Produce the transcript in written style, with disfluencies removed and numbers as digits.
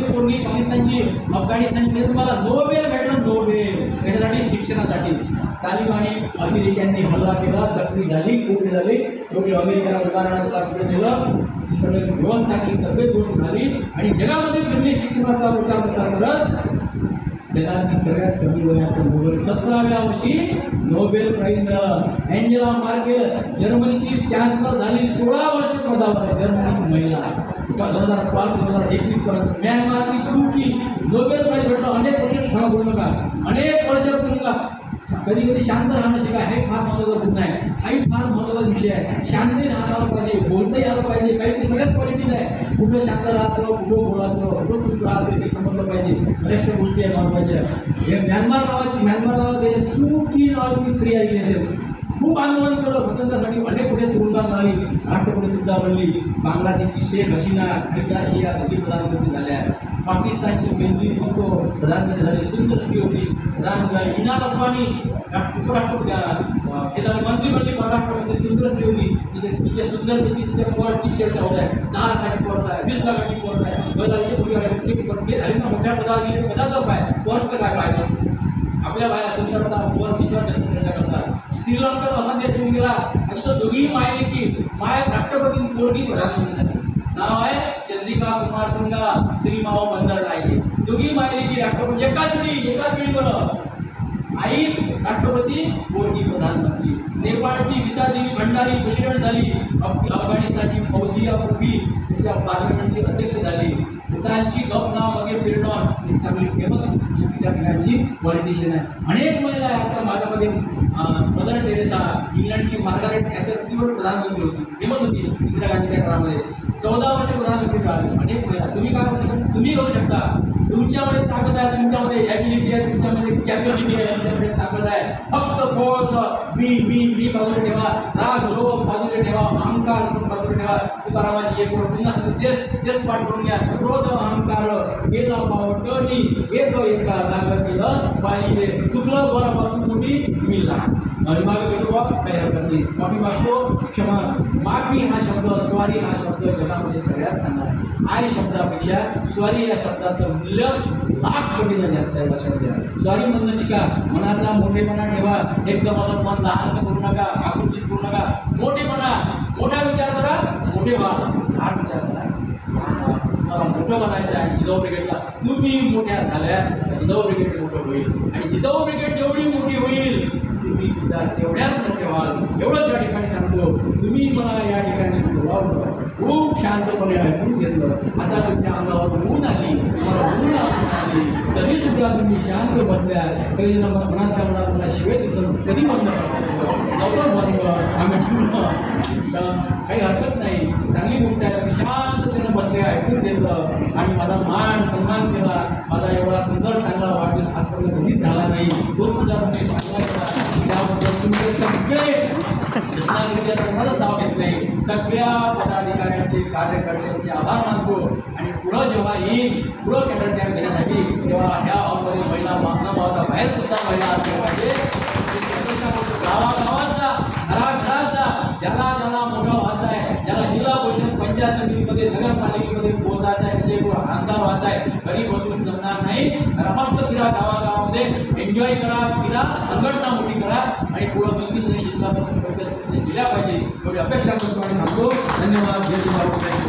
पोरगी पाकिस्तानची अफगाणिस्तानची तुम्हाला नोबेल भेटलं, नोबेल कशासाठी? शिक्षणासाठी. तालिबानी अमेरिक्यांनी हल्ला केला, जखमी झाली, कुठे झाली, थोडी अमेरिकेला उभा राहण्याचा पुढे दिलं, व्यवस्था केली, तब्येत गोष्ट झाली आणि जगामध्ये फिरली शिक्षणाचा प्रचार करत जगातील सगळ्यात कमी वयाचं नोबेल 17व्या वर्षी नोबेल प्राईज मिळालं. एंजेला मार्केल जर्मनीची चान्सलर झाली, 16 वर्ष पदावर आहे जर्मनीची महिला. 2005-2021 पर्यंत म्यानमारची सू की नोबेल प्राईज भेटलं. अनेक वर्ष बोलू नका, अनेक वर्ष बोलू नका. कधी कधी शांत राहणं शिका, हे फार महत्त्वाचा गुण आहे. काही फार महत्त्वाचा विषय आहे. शांती राहायला पाहिजे, बोलताही आलं पाहिजे. काही ते सगळ्याच क्वालिटीज आहे. कुठं शांत राहतं, कुठं बोलायचं, कुठं चूक राहतं, ते समजलं पाहिजे. बऱ्याचशा गोष्टी आहे महत्त्वाच्या. हे म्यानमार नावाची सू की नावाची स्त्री आली असेल, खूप आंदोलन केलं स्वातंत्र्यासाठी, अनेक कुठे तुरुंगात मिळाली, राष्ट्रपती सुद्धा बनली. बांगलादेशची शेख हसीना खैदार या कधी प्रधानमंत्री झाल्या. पाकिस्तानची मेहंदी भुट्टो प्रधानमंत्री झाले, सुंदर स्त्री होती प्रधानमंत्री झाली. इनार अब्बानी उपराष्ट्रपती मंत्री बनली, परराष्ट्रपती सुंदर स्त्री होती. तिचे सुंदर तिच्या पॉवरची चर्चा होत आहे. 10 लाखाची पॉर्स आहे, 20 लाखाची पॉर्स आहे. झाली ना मोठ्या पदावर गेले, पदाचं काय पॉर्सचं काय पाहिजे? आपल्या बाया सुंदरता पॉर्स किचवर जास्त चर्चा करतात. श्रीलंकेत असा देश होऊन गेला आणि तो दोघी मायने की माय राष्ट्रपती पोरगी प्रधानमंत्री झाली. नाव आहे चंद्रिका कुमार तुंगा, श्रीमाव बंदर नायके. दोघी मायने की राष्ट्रपती एकाच वेळी बनव. आई राष्ट्रपती, पोरगी प्रधानमंत्री. नेपाळची विसादेवी भंडारी प्रेसिडेंट झाली. अफगाणिस्तानची फौजिया कुबी त्याच्या पार्लमेंटची अध्यक्ष झाली. भूतानची गपना मगे फिरणं ही चांगली फेमस तिच्या ठिकाणची पॉलिटिशियन आहे. अनेक महिला आहे. आता माझ्यामध्ये मदर टेरेसा, इंग्लंडची मार्गारेट ह्याच्यावर प्रधानमंत्री होती, फेमस होती इंदिरा गांधीच्या काळामध्ये. 14 वर्ष प्रधानमंत्री राहिले. अनेक महिला. तुम्ही काय करू शकता? तुम्ही करू शकता. तुमच्यामध्ये ताकद आहे, तुमच्यामध्ये ॲबिलिटी आहे, तुमच्यामध्ये कॅपॅसिटी आहे, तुमच्यामध्ये ताकद आहे. फक्त थोडंसं मी बाजूला ठेवा, राग लोभ बाजूला ठेवा, अहंकार बाजूला ठेवा. तुकारामाची एक पुन्हा तेच पाठ करून घ्या. क्रोध अहंकार गेला पावटणी एका लागत केलं पाहिजे. चुकलं बरं बाजू मोठी मी लहान आणि मागे गेलो बा काही हरकत नाही. माफी मागतो, क्षमा. माफी हा शब्द, स्वारी हा शब्द जगामध्ये सगळ्यात चांगला आहे. आय शब्दापेक्षा स्वारी या शब्दाचं मूल्य लाख पटीनं जास्त आहे. लक्षात घ्या. स्वारी म्हणणं शिका. मनाचा मोठेपणा ठेवा. एकदम असं मन लहानसं करू नका, आकुंचित करू नका. मोठेपणा, मोठा विचार करा, मोठे व्हा. हा विचार करा. मला मोठं बनायचं आहे. जिजाऊ ब्रिगेडला तुम्ही मोठ्या झाल्या, जिजाऊ ब्रिगेड मोठं होईल आणि जिजाऊ ब्रिगेड जेवढी मोठी होईल तुम्ही सुद्धा तेवढ्याच मोठे व्हाल. एवढंच या ठिकाणी सांगतो. तुम्ही मला या ठिकाणी खूप शांतपणे ऐकून घेतलं. आता तुमच्या अंगावर ऊन आली, मला ऊन आली, तरी सुद्धा तुम्ही शांत बसल्या. काही जण मनातल्या मनात मला शिवे तिथं कधी बंद लवकर बंद आम्ही काही हरकत नाही. चांगली गोष्ट आहे. तुम्ही शांततेनं बसले, ऐकून घेतलं आणि माझा मान सन्मान केला. माझा एवढा सुंदर चांगला वाढदिवस आजपर्यंत कधीच झाला नाही. तो सुद्धा तुम्ही सांगायचा. त्याबद्दल तुमचे सगळे माझं नाव घेत नाही. सगळ्या पदाधिकाऱ्यांचे, कार्यकर्त्यांचे आभार मानतो आणि पुढं जेव्हा येईल, पुढं कॅडर तयार घेण्यासाठी तेव्हा ह्या हॉलमध्ये महिला न मावता बाहेर सुद्धा महिला असल्या पाहिजे. गावागावात जा, घराघरात जा. ज्याला मोठं व्हायचं आहे, ज्याला जिल्हा परिषद पंचायत समितीमध्ये नगरपालिकेमध्ये पोहोचायचं आहे, त्याचे आमदार व्हायचा आहे, घरी बसून जमणार नाही. मस्त फिरा, गावागावामध्ये एन्जॉय करा, फिरा, संघटना मोठी करा आणि पुढं 2-3 जणी जिल्हा परिषद पंचायत समितीने दिल्या पाहिजे एवढी अपेक्षा करतो आणि सांगतो. धन्यवाद. जय जिजाऊ.